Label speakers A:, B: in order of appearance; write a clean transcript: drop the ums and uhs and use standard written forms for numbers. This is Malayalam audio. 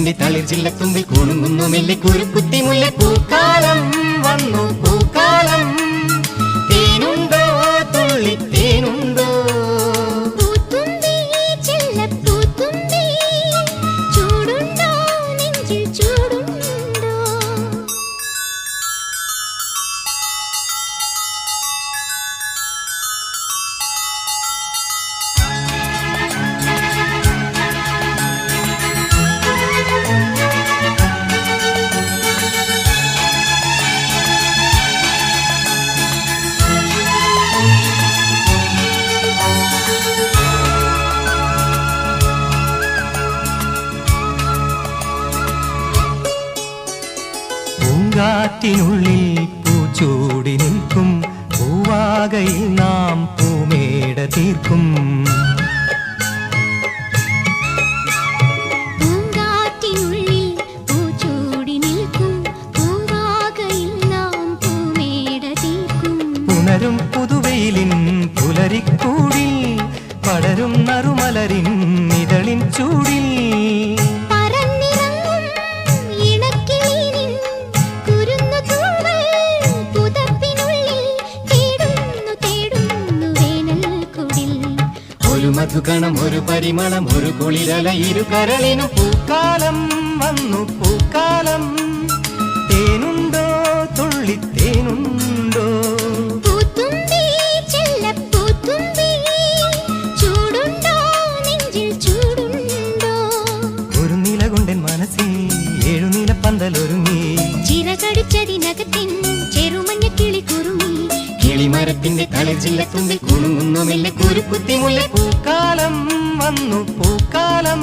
A: കിളിമരത്തിന്റെ തളിർ ചില്ലത്തുമ്പിൽ കുണുങ്ങുന്നു മെല്ലെ കുരുക്കുത്തി മുല്ല പൂക്കാലം വന്നു പൂക്കാലം തേനുണ്ടോ തുള്ളി തേനുണ്ടോ പൂങ്കാറ്റിനുള്ളിൽ പൂച്ചൂടി നിൽക്കും പൂവാകയിൽ നാം പൂമേട തീർക്കും
B: പൂങ്കാറ്റിനുള്ളിൽ പൂച്ചൂടി നിൽക്കും പൂവാകയിൽ നാം പൂമേട തീർക്കും
A: പുണരും പുതുവെയിലിൻ പുലരിക്കൂടിൽ പടരും നറുമലരിൻ ഇതളിൻ ചൂടിൽ ഒരു മധുകണം ഒരു പരിമളം ഒരു കുളിരല ഇരു കരളിനും പൂക്കാലം വന്നു പൂക്കാലം തേനുണ്ടോ തുള്ളി തേനുണ്ടോ ഒരു നില കൊണ്ടൻ മനസ്സിൽ ഏഴുനില പന്തലൊരുങ്ങി
B: ചിറകടിച്ചതിനകത്തിൻ ചെറുമഞ്ഞ കിളി കുറുമി
A: കിളിമരത്തിന്റെ തളിർ ചില്ലത്തുമ്പിൽ കുണുങ്ങുന്നു മെല്ലെ കുരുക്കുത്തി മുല്ല പൂക്കാലം വന്നു പൂക്കാലം